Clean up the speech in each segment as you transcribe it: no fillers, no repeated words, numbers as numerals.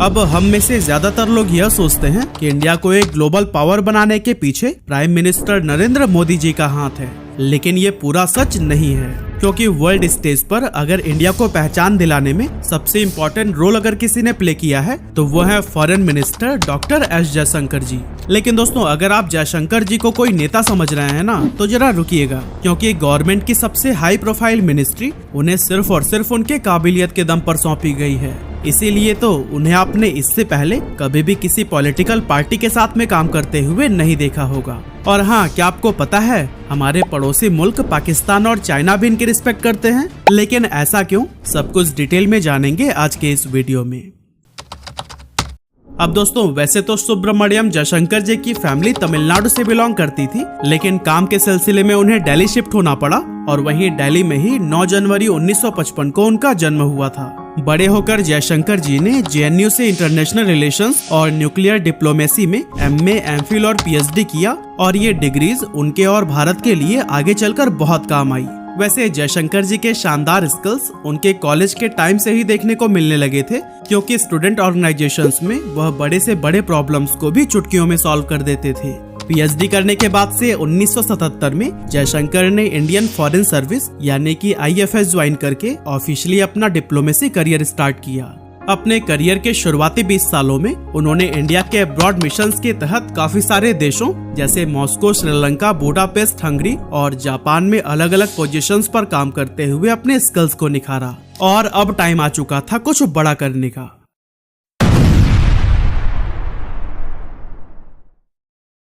अब हम में से ज्यादातर लोग यह सोचते हैं कि इंडिया को एक ग्लोबल पावर बनाने के पीछे प्राइम मिनिस्टर नरेंद्र मोदी जी का हाथ है, लेकिन ये पूरा सच नहीं है, क्योंकि वर्ल्ड स्टेज पर अगर इंडिया को पहचान दिलाने में सबसे इम्पोर्टेंट रोल अगर किसी ने प्ले किया है तो वो है foreign minister doctor S Jaishankar ji. लेकिन दोस्तों, अगर आप जयशंकर जी को कोई नेता समझ रहे हैं ना, तो जरा रुकिएगा, क्योंकि गवर्नमेंट की सबसे हाई प्रोफाइल मिनिस्ट्री उन्हें सिर्फ और सिर्फ उनके काबिलियत के दम पर सौंपी गई है। इसीलिए तो उन्हें आपने इससे पहले कभी भी किसी पॉलिटिकल पार्टी के साथ में काम करते हुए नहीं देखा होगा। और हाँ, क्या आपको पता है हमारे पड़ोसी मुल्क पाकिस्तान और चाइना भी इनकी रिस्पेक्ट करते हैं? लेकिन ऐसा क्यों, सब कुछ डिटेल में जानेंगे आज के इस वीडियो में। अब दोस्तों, वैसे तो सुब्रमण्यम जयशंकर जी की फैमिली तमिलनाडु से बिलोंग करती थी, लेकिन काम के सिलसिले में उन्हें दिल्ली शिफ्ट होना पड़ा और वहीं दिल्ली में ही 9 जनवरी 1955 को उनका जन्म हुआ था। बड़े होकर जयशंकर जी ने JNU से इंटरनेशनल रिलेशंस और न्यूक्लियर डिप्लोमेसी में MA, MPhil और PhD किया और ये डिग्रीज उनके और भारत के लिए आगे चलकर बहुत काम आई। वैसे जयशंकर जी के शानदार स्किल्स उनके कॉलेज के टाइम से ही देखने को मिलने लगे थे, क्योंकि स्टूडेंट ऑर्गेनाइजेशंस में वह बड़े से बड़े प्रॉब्लम्स को भी चुटकियों में सॉल्व कर देते थे। PhD करने के बाद से 1977 में जयशंकर ने इंडियन फॉरेन सर्विस यानी कि IFS ज्वाइन करके ऑफिशियली अपना डिप्लोमेसी करियर स्टार्ट किया। अपने करियर के शुरुआती 20 सालों में उन्होंने इंडिया के अब्रॉड मिशंस के तहत काफी सारे देशों जैसे मॉस्को, श्रीलंका, बुडापेस्ट, हंगरी और जापान में अलग अलग पोजीशंस पर काम करते हुए अपने स्किल्स को निखारा। और अब टाइम आ चुका था कुछ बड़ा करने का।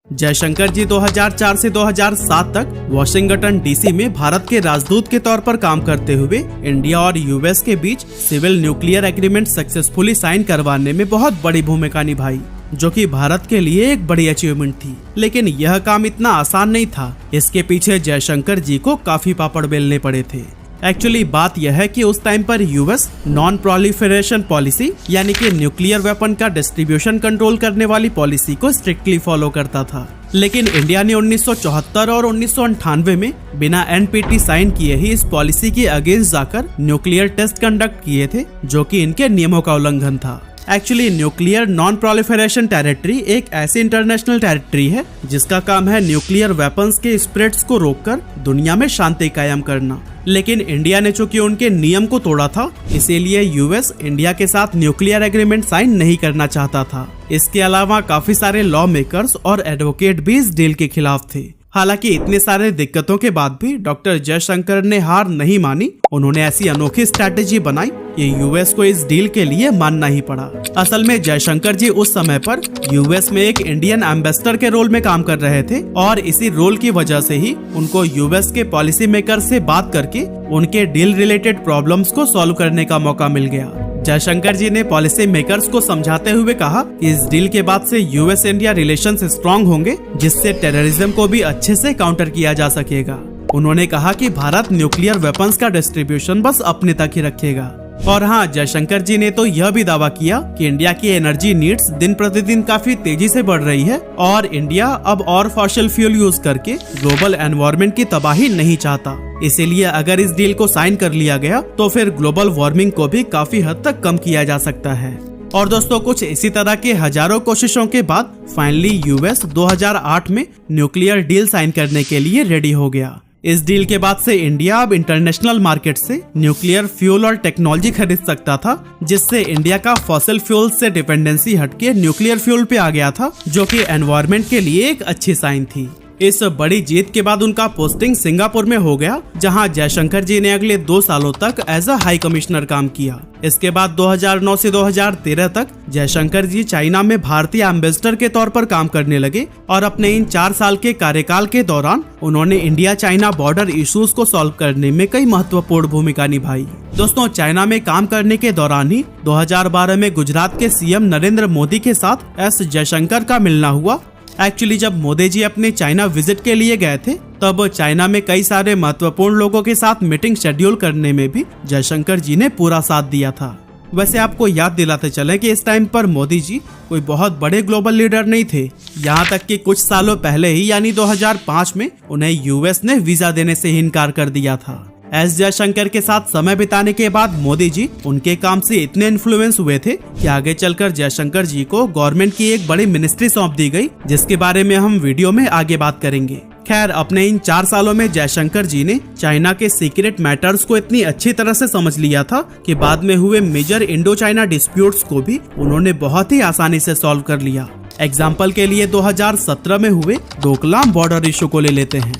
जयशंकर जी 2004 से 2007 तक वाशिंगटन DC में भारत के राजदूत के तौर पर काम करते हुए इंडिया और US के बीच civil nuclear agreement successfully sign करवाने में बहुत बड़ी भूमिका निभाई, जो कि भारत के लिए एक बड़ी अचीवमेंट थी। लेकिन यह काम इतना आसान नहीं था, इसके पीछे जयशंकर जी को काफी पापड़ बेलने पड़े थे। एक्चुअली बात यह है कि उस टाइम पर US नॉन प्रोलिफरेशन पॉलिसी यानी कि न्यूक्लियर वेपन का डिस्ट्रीब्यूशन कंट्रोल करने वाली पॉलिसी को स्ट्रिक्टली फॉलो करता था। लेकिन इंडिया ने 1974 और 1998 में बिना NPT साइन किए ही इस पॉलिसी के अगेंस्ट जाकर न्यूक्लियर टेस्ट कंडक्ट किए थे, जो कि इनके नियमों का उल्लंघन था। Actually nuclear non proliferation territory एक ऐसी इंटरनेशनल टेरिटरी है जिसका काम है न्यूक्लियर वेपन्स के स्प्रेड्स को रोककर दुनिया में शांति कायम करना। लेकिन इंडिया ने चूंकि उनके नियम को तोड़ा था, इसीलिए US इंडिया के साथ न्यूक्लियर एग्रीमेंट साइन नहीं करना चाहता था। इसके अलावा काफी सारे लॉ मेकर्स और एडवोकेट भी इस डील के खिलाफ थे। हालांकि इतने सारे दिक्कतों के बाद भी डॉक्टर जयशंकर ने हार नहीं मानी। उन्होंने ऐसी अनोखी स्ट्रैटेजी बनाई कि US को इस डील के लिए मानना ही पड़ा। असल में जयशंकर जी उस समय पर US में एक इंडियन एम्बेसडर के रोल में काम कर रहे थे और इसी रोल की वजह से ही उनको US के पॉलिसी मेकर से बात करके उनके डील रिलेटेड प्रॉब्लम्स को सॉल्व करने का मौका मिल गया। जयशंकर जी ने पॉलिसी मेकर्स को समझाते हुए कहा कि इस डील के बाद से US इंडिया रिलेशंस स्ट्रॉन्ग होंगे, जिससे टेररिज्म को भी अच्छे से काउंटर किया जा सकेगा। उन्होंने कहा कि भारत न्यूक्लियर वेपन्स का डिस्ट्रीब्यूशन बस अपने तक ही रखेगा। और हाँ, जयशंकर जी ने तो यह भी दावा किया कि इंडिया की एनर्जी नीड्स दिन प्रतिदिन काफी तेजी से बढ़ रही है और इंडिया अब और फॉसिल फ्यूल यूज करके ग्लोबल एनवायरनमेंट की तबाही नहीं चाहता। इसीलिए अगर इस डील को साइन कर लिया गया तो फिर ग्लोबल वार्मिंग को भी काफी हद तक कम किया जा सकता है। और दोस्तों, कुछ इसी तरह के हजारों कोशिशों के बाद फाइनली US 2008 में न्यूक्लियर डील साइन करने के लिए रेडी हो गया। इस डील के बाद से इंडिया अब इंटरनेशनल मार्केट से न्यूक्लियर फ्यूल और टेक्नोलॉजी खरीद सकता था, जिससे इंडिया का फॉसिल फ्यूल से डिपेंडेंसी हटके न्यूक्लियर फ्यूल पे आ गया था, जो कि एनवायरनमेंट के लिए एक अच्छी साइन थी। इस बड़ी जीत के बाद उनका पोस्टिंग सिंगापुर में हो गया, जहां जयशंकर जी ने अगले 2 सालों तक एज अ हाई कमिश्नर काम किया। इसके बाद 2009 से 2013 तक जयशंकर जी चाइना में भारतीय एम्बेसडर के तौर पर काम करने लगे और अपने इन 4 साल के कार्यकाल के दौरान उन्होंने इंडिया चाइना बॉर्डर इश्यूज को सॉल्व करने में कई महत्वपूर्ण भूमिका निभाई। दोस्तों, चाइना में काम करने के दौरान ही 2012 में गुजरात के CM नरेंद्र मोदी के साथ एस जयशंकर का मिलना हुआ। एक्चुअली जब मोदी जी अपने चाइना विजिट के लिए गए थे, तब चाइना में कई सारे महत्वपूर्ण लोगों के साथ मीटिंग शेड्यूल करने में भी जयशंकर जी ने पूरा साथ दिया था। वैसे आपको याद दिलाते चले कि इस टाइम पर मोदी जी कोई बहुत बड़े ग्लोबल लीडर नहीं थे। यहाँ तक कि कुछ सालों पहले ही यानी 2005 में उन्हें US ने वीजा देने से ही इनकार कर दिया था। एस जयशंकर के साथ समय बिताने के बाद मोदी जी उनके काम से इतने इन्फ्लुएंस हुए थे कि आगे चलकर जयशंकर जी को गवर्नमेंट की एक बड़ी मिनिस्ट्री सौंप दी गई, जिसके बारे में हम वीडियो में आगे बात करेंगे। खैर, अपने इन 4 सालों में जयशंकर जी ने चाइना के सीक्रेट मैटर्स को इतनी अच्छी तरह से समझ लिया था कि बाद में हुए मेजर इंडो चाइना डिस्प्यूट्स को भी उन्होंने बहुत ही आसानी से सॉल्व कर लिया। एग्जाम्पल के लिए 2017 में हुए डोकलाम बॉर्डर इशू को ले लेते हैं।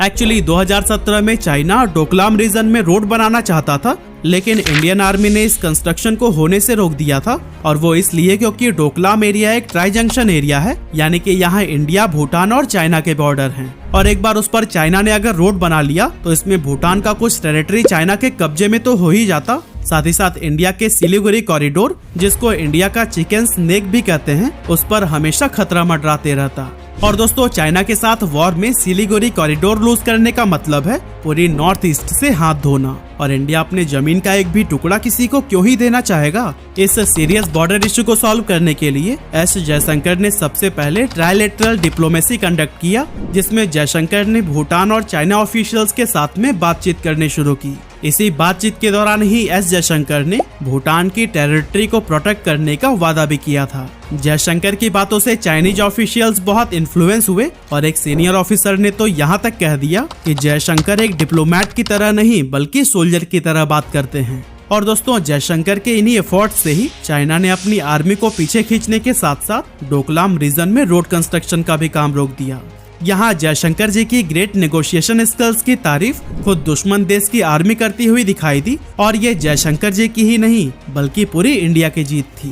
एक्चुअली 2017 में चाइना डोकलाम रीजन में रोड बनाना चाहता था, लेकिन इंडियन आर्मी ने इस कंस्ट्रक्शन को होने से रोक दिया था, और वो इसलिए क्योंकि डोकलाम एरिया एक ट्राई जंक्शन एरिया है, यानी कि यहाँ इंडिया, भूटान और चाइना के बॉर्डर हैं। और एक बार उस पर चाइना ने अगर रोड बना लिया तो इसमें भूटान का कुछ टेरिटरी चाइना के कब्जे में तो हो ही जाता, साथ ही साथ इंडिया के सिलीगुड़ी कॉरिडोर, जिसको इंडिया का चिकन स्नेक भी कहते हैं, उस पर हमेशा खतरा मंडराते रहता। और दोस्तों, चाइना के साथ वॉर में सिलीगुड़ी कॉरिडोर लूज करने का मतलब है पूरी नॉर्थ ईस्ट से हाथ धोना, और इंडिया अपने जमीन का एक भी टुकड़ा किसी को क्यों ही देना चाहेगा। इस सीरियस बॉर्डर इशू को सॉल्व करने के लिए एस जयशंकर ने सबसे पहले ट्राइलेटरल डिप्लोमेसी कंडक्ट किया, जिसमें जयशंकर ने भूटान और चाइना ऑफिशियल्स के साथ में बातचीत करनी शुरू की। इसी बातचीत के दौरान ही एस जयशंकर ने भूटान की टेरिटरी को प्रोटेक्ट करने का वादा भी किया था। जयशंकर की बातों से चाइनीज ऑफिशियल्स बहुत इन्फ्लुएंस हुए, और एक सीनियर ऑफिसर ने तो यहाँ तक कह दिया कि जयशंकर एक डिप्लोमेट की तरह नहीं बल्कि सोल्जर की तरह बात करते हैं। और दोस्तों, जयशंकर के इन्हीं एफर्ट से ही चाइना ने अपनी आर्मी को पीछे खींचने के साथ साथ डोकलाम रीजन में रोड कंस्ट्रक्शन का भी काम रोक दिया। यहाँ जयशंकर जी की ग्रेट नेगोशिएशन स्किल्स की तारीफ खुद दुश्मन देश की आर्मी करती हुई दिखाई दी, और ये जयशंकर जी की ही नहीं बल्कि पूरी इंडिया की जीत थी।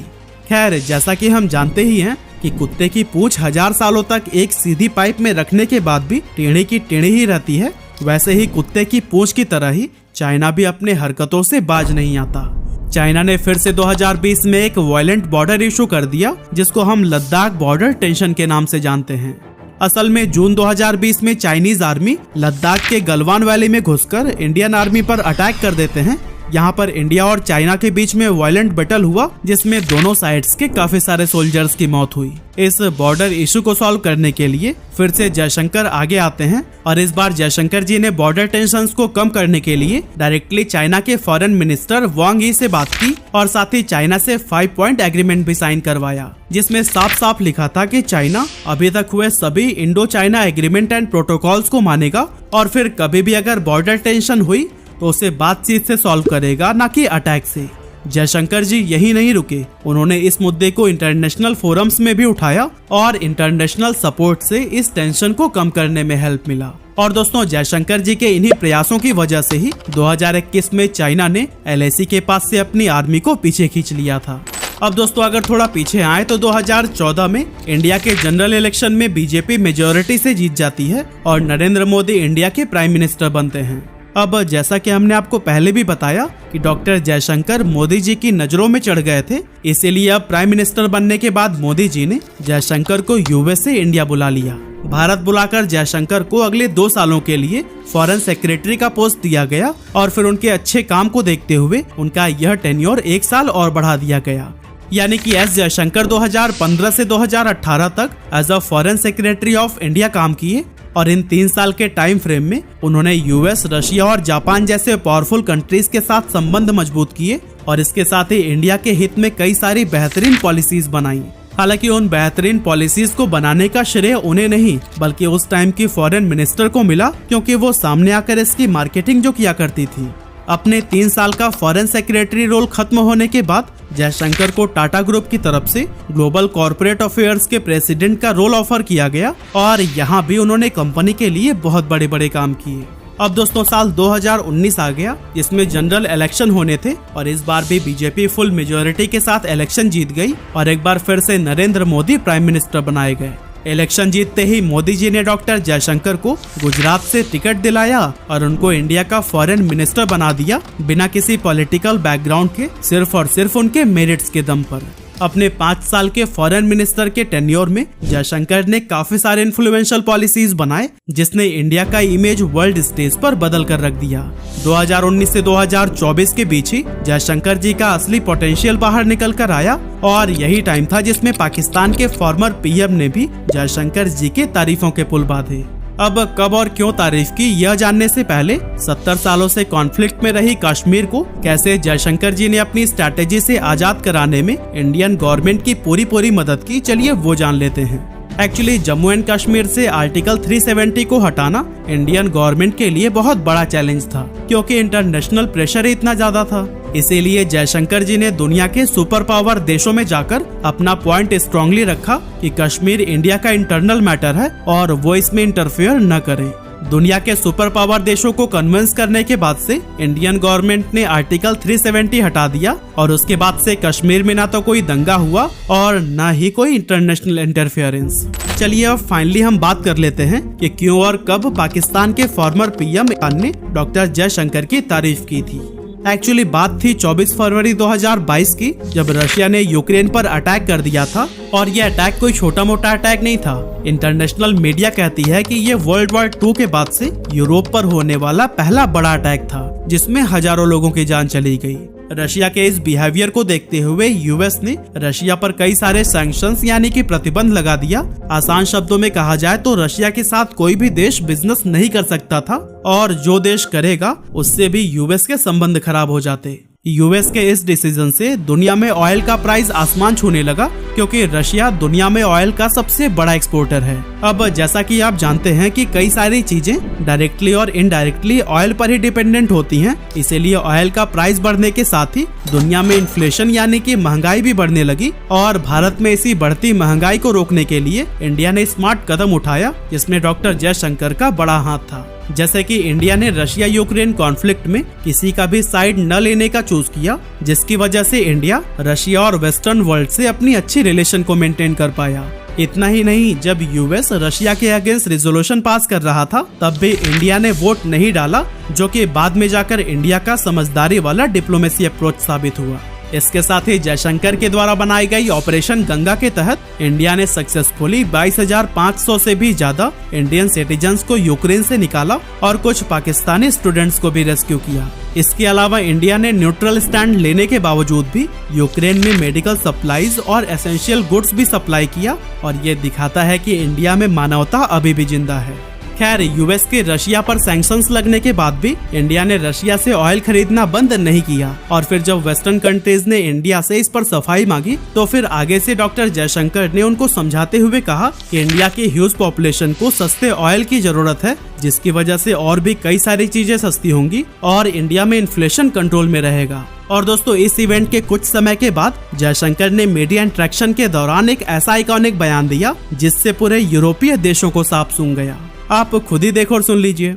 खैर, जैसा कि हम जानते ही हैं कि कुत्ते की पूंछ 1000 सालों तक एक सीधी पाइप में रखने के बाद भी टेढ़ी की टेढ़ी ही रहती है, वैसे ही कुत्ते की पूंछ की तरह ही चाइना भी अपने हरकतों से बाज नहीं आता। चाइना ने फिर से 2020 में एक वायलेंट बॉर्डर इशू कर दिया, जिसको हम लद्दाख बॉर्डर टेंशन के नाम से जानते हैं। असल में जून 2020 में चाइनीज आर्मी लद्दाख के गलवान वैली में घुसकर इंडियन आर्मी पर अटैक कर देते हैं। यहाँ पर इंडिया और चाइना के बीच में वायलेंट बैटल हुआ, जिसमें दोनों साइड्स के काफी सारे सोल्जर्स की मौत हुई। इस बॉर्डर इशू को सॉल्व करने के लिए फिर से जयशंकर आगे आते हैं, और इस बार जयशंकर जी ने बॉर्डर टेंशंस को कम करने के लिए डायरेक्टली चाइना के फॉरेन मिनिस्टर वांग यी से बात की, और साथ ही चाइना से 5 पॉइंट एग्रीमेंट भी साइन करवाया, जिसमें साफ साफ लिखा था कि चाइना अभी तक हुए सभी Indo China agreement and protocols को मानेगा, और फिर कभी भी अगर बॉर्डर टेंशन हुई तो उसे बातचीत से सॉल्व करेगा, ना कि अटैक से। जयशंकर जी यही नहीं रुके, उन्होंने इस मुद्दे को इंटरनेशनल फोरम्स में भी उठाया, और इंटरनेशनल सपोर्ट से इस टेंशन को कम करने में हेल्प मिला। और दोस्तों, जयशंकर जी के इन्हीं प्रयासों की वजह से ही 2021 में चाइना ने LAC के पास से अपनी आर्मी को पीछे खींच लिया था। अब दोस्तों, अगर थोड़ा पीछे आए तो 2014 में इंडिया के जनरल इलेक्शन में बीजेपी मेजोरिटी से जीत जाती है, और नरेंद्र मोदी इंडिया के प्राइम मिनिस्टर बनते हैं। अब जैसा कि हमने आपको पहले भी बताया कि डॉक्टर जयशंकर मोदी जी की नजरों में चढ़ गए थे, इसीलिए अब प्राइम मिनिस्टर बनने के बाद मोदी जी ने जयशंकर को US से इंडिया बुला लिया। भारत बुलाकर जयशंकर को अगले 2 सालों के लिए फॉरेन सेक्रेटरी का पोस्ट दिया गया, और फिर उनके अच्छे काम को देखते हुए उनका यह टेन्योर 1 साल और बढ़ा दिया गया। यानी कि एस जयशंकर 2015 से 2018 तक as a foreign secretary of India काम किए, और इन 3 साल के टाइम फ्रेम में उन्होंने US, रशिया और जापान जैसे पावरफुल कंट्रीज के साथ संबंध मजबूत किए, और इसके साथ ही इंडिया के हित में कई सारी बेहतरीन पॉलिसीज बनाई। हालांकि उन बेहतरीन पॉलिसीज को बनाने का श्रेय उन्हें नहीं बल्कि उस टाइम की फॉरेन मिनिस्टर को मिला, क्योंकि वो सामने आकर इसकी मार्केटिंग जो किया करती थी। अपने 3 साल का फॉरेन सेक्रेटरी रोल खत्म होने के बाद जयशंकर को टाटा ग्रुप की तरफ से ग्लोबल कॉर्पोरेट अफेयर्स के प्रेसिडेंट का रोल ऑफर किया गया, और यहाँ भी उन्होंने कंपनी के लिए बहुत बड़े बड़े काम किए। अब दोस्तों, साल 2019 आ गया, जिसमें जनरल इलेक्शन होने थे, और इस बार भी बीजेपी फुल मेजोरिटी के साथ इलेक्शन जीत गई, और एक बार फिर से नरेंद्र मोदी प्राइम मिनिस्टर बनाए गए। इलेक्शन जीतते ही मोदी जी ने डॉक्टर जयशंकर को गुजरात से टिकट दिलाया, और उनको इंडिया का फॉरेन मिनिस्टर बना दिया, बिना किसी पॉलिटिकल बैकग्राउंड के, सिर्फ और सिर्फ उनके मेरिट्स के दम पर। अपने 5 साल के फॉरेन मिनिस्टर के टेन्योर में जयशंकर ने काफी सारे इन्फ्लुएंशियल पॉलिसीज बनाए, जिसने इंडिया का इमेज वर्ल्ड स्टेज पर बदल कर रख दिया। 2019 से 2024 के बीच ही जयशंकर जी का असली पोटेंशियल बाहर निकल कर आया, और यही टाइम था जिसमें पाकिस्तान के फॉर्मर PM ने भी जयशंकर जी के तारीफों के पुल बांधे। अब कब और क्यों तारीफ की यह जानने से पहले 70 सालों से कॉन्फ्लिक्ट में रही कश्मीर को कैसे जयशंकर जी ने अपनी स्ट्रैटेजी से आजाद कराने में इंडियन गवर्नमेंट की पूरी मदद की, चलिए वो जान लेते हैं। एक्चुअली जम्मू एंड कश्मीर से आर्टिकल 370 को हटाना इंडियन गवर्नमेंट के लिए बहुत बड़ा चैलेंज था, क्योंकि इंटरनेशनल प्रेशर इतना ज्यादा था। इसीलिए जयशंकर जी ने दुनिया के सुपर पावर देशों में जाकर अपना पॉइंट स्ट्रांगली रखा कि कश्मीर इंडिया का इंटरनल मैटर है और वो इसमें इंटरफेयर न करें। दुनिया के सुपर पावर देशों को कन्विंस करने के बाद से इंडियन गवर्नमेंट ने आर्टिकल 370 हटा दिया और उसके बाद से कश्मीर में ना तो कोई दंगा हुआ और न ही कोई इंटरनेशनल इंटरफेरेंस। चलिए अब फाइनली हम बात कर लेते हैं कि क्यों और कब पाकिस्तान के फॉर्मर पीएम ने डॉक्टर जयशंकर की तारीफ की थी। एक्चुअली बात थी 24 फरवरी 2022 की, जब रशिया ने यूक्रेन पर अटैक कर दिया था और ये अटैक कोई छोटा मोटा अटैक नहीं था। इंटरनेशनल मीडिया कहती है कि ये वर्ल्ड वॉर 2 के बाद से यूरोप पर होने वाला पहला बड़ा अटैक था, जिसमें हजारों लोगों की जान चली गई। रशिया के इस बिहेवियर को देखते हुए यूएस ने रशिया पर कई सारे सैंक्शंस यानी कि प्रतिबंध लगा दिया। आसान शब्दों में कहा जाए तो रशिया के साथ कोई भी देश बिजनेस नहीं कर सकता था और जो देश करेगा उससे भी यूएस के संबंध खराब हो जाते। यूएस के इस डिसीजन से दुनिया में ऑयल का प्राइस आसमान छूने लगा, क्योंकि रशिया दुनिया में ऑयल का सबसे बड़ा एक्सपोर्टर है। अब जैसा कि आप जानते हैं कि कई सारी चीजें डायरेक्टली और इनडायरेक्टली ऑयल पर ही डिपेंडेंट होती हैं, इसीलिए ऑयल का प्राइस बढ़ने के साथ ही दुनिया में इन्फ्लेशन यानी कि महंगाई भी बढ़ने लगी। और भारत में इसी बढ़ती महंगाई को रोकने के लिए इंडिया ने स्मार्ट कदम उठाया, जिसमें डॉक्टर जयशंकर का बड़ा हाथ था। जैसे कि इंडिया ने रशिया यूक्रेन कॉन्फ्लिक्ट में किसी का भी साइड न लेने का चूज किया, जिसकी वजह से इंडिया रशिया और वेस्टर्न वर्ल्ड से अपनी अच्छी रिलेशन को मेंटेन कर पाया। इतना ही नहीं, जब यूएस रशिया के अगेंस्ट रेजोल्यूशन पास कर रहा था तब भी इंडिया ने वोट नहीं डाला, जो कि बाद में जाकर इंडिया का समझदारी वाला डिप्लोमेसी अप्रोच साबित हुआ। इसके साथ ही जयशंकर के द्वारा बनाई गई ऑपरेशन गंगा के तहत इंडिया ने सक्सेसफुली 22,500 से भी ज्यादा इंडियन सिटीजन्स को यूक्रेन से निकाला और कुछ पाकिस्तानी स्टूडेंट्स को भी रेस्क्यू किया। इसके अलावा इंडिया ने न्यूट्रल स्टैंड लेने के बावजूद भी यूक्रेन में मेडिकल सप्लाईज और एसेंशियल गुड्स भी सप्लाई किया, और ये दिखाता है कि इंडिया में मानवता अभी भी जिंदा है। खैर, यूएस के रशिया पर सैंक्शंस लगने के बाद भी इंडिया ने रशिया से ऑयल खरीदना बंद नहीं किया, और फिर जब वेस्टर्न कंट्रीज ने इंडिया से इस पर सफाई मांगी तो फिर आगे से डॉक्टर जयशंकर ने उनको समझाते हुए कहा कि इंडिया की ह्यूज पॉपुलेशन को सस्ते ऑयल की जरूरत है, जिसकी वजह से और भी कई सारी चीजें सस्ती होंगी और इंडिया में इन्फ्लेशन कंट्रोल में रहेगा। और दोस्तों, इस इवेंट के कुछ समय के बाद जयशंकर ने मीडिया इंटरेक्शन के दौरान एक ऐसा आइकॉनिक बयान दिया जिससे पूरे यूरोपीय देशों को सांप सूंघ गया। आप खुद ही देखो और सुन लीजिए।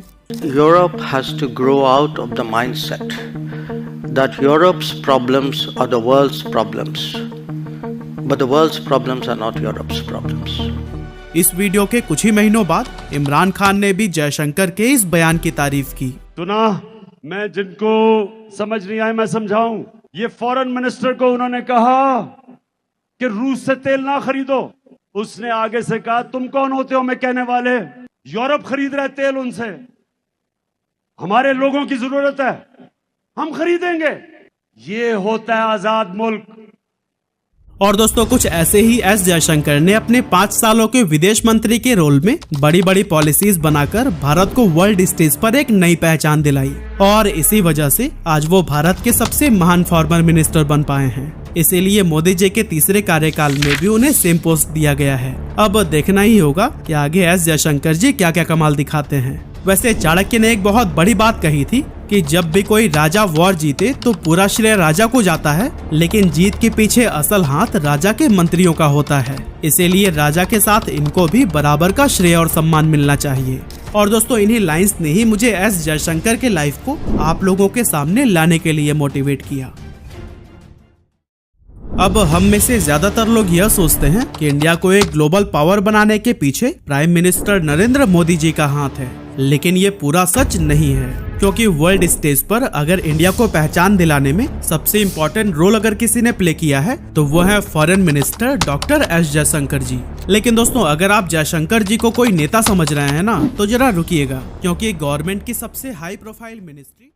Europe has to grow out of the mindset that Europe's problems are the world's problems, but the world's problems are not Europe's problems. इस वीडियो के कुछ ही महीनों बाद इमरान खान ने भी जयशंकर के इस बयान की तारीफ की। सुना, मैं जिनको समझ नहीं आए मैं समझाऊं। ये फॉरेन मिनिस्टर को उन्होंने कहा कि रूस से तेल ना खरीदो। उसने आगे से कहा, तुम कौन होते हो मैं कहने वाले, यूरोप खरीद रहे तेल उनसे, हमारे लोगों की जरूरत है, हम खरीदेंगे। ये होता है आजाद मुल्क। और दोस्तों, कुछ ऐसे ही एस जयशंकर ने अपने 5 सालों के विदेश मंत्री के रोल में बड़ी बड़ी पॉलिसीज बनाकर भारत को वर्ल्ड स्टेज पर एक नई पहचान दिलाई, और इसी वजह से आज वो भारत के सबसे महान फॉरेन मिनिस्टर बन पाए हैं। इसीलिए मोदी जी के तीसरे कार्यकाल में भी उन्हें सेम पोस्ट दिया गया है। अब देखना ही होगा कि आगे एस जयशंकर जी क्या क्या कमाल दिखाते हैं। वैसे चाणक्य ने एक बहुत बड़ी बात कही थी कि जब भी कोई राजा वॉर जीते तो पूरा श्रेय राजा को जाता है, लेकिन जीत के पीछे असल हाथ राजा के मंत्रियों का होता है। इसीलिए राजा के साथ इनको भी बराबर का श्रेय और सम्मान मिलना चाहिए। और दोस्तों, इन्हीं लाइंस ने ही मुझे एस जयशंकर के लाइफ को आप लोगों के सामने लाने के लिए मोटिवेट किया। अब हम में से ज्यादातर लोग यह सोचते हैं कि इंडिया को एक ग्लोबल पावर बनाने के पीछे प्राइम मिनिस्टर नरेंद्र मोदी जी का हाथ है, लेकिन ये पूरा सच नहीं है, क्योंकि वर्ल्ड स्टेज पर अगर इंडिया को पहचान दिलाने में सबसे इम्पोर्टेंट रोल अगर किसी ने प्ले किया है तो वो है foreign minister doctor S Jaishankar ji. लेकिन दोस्तों, अगर आप जयशंकर जी को कोई नेता समझ रहे हैं ना, तो जरा रुकिएगा, क्योंकि गवर्नमेंट की सबसे हाई प्रोफाइल मिनिस्ट्री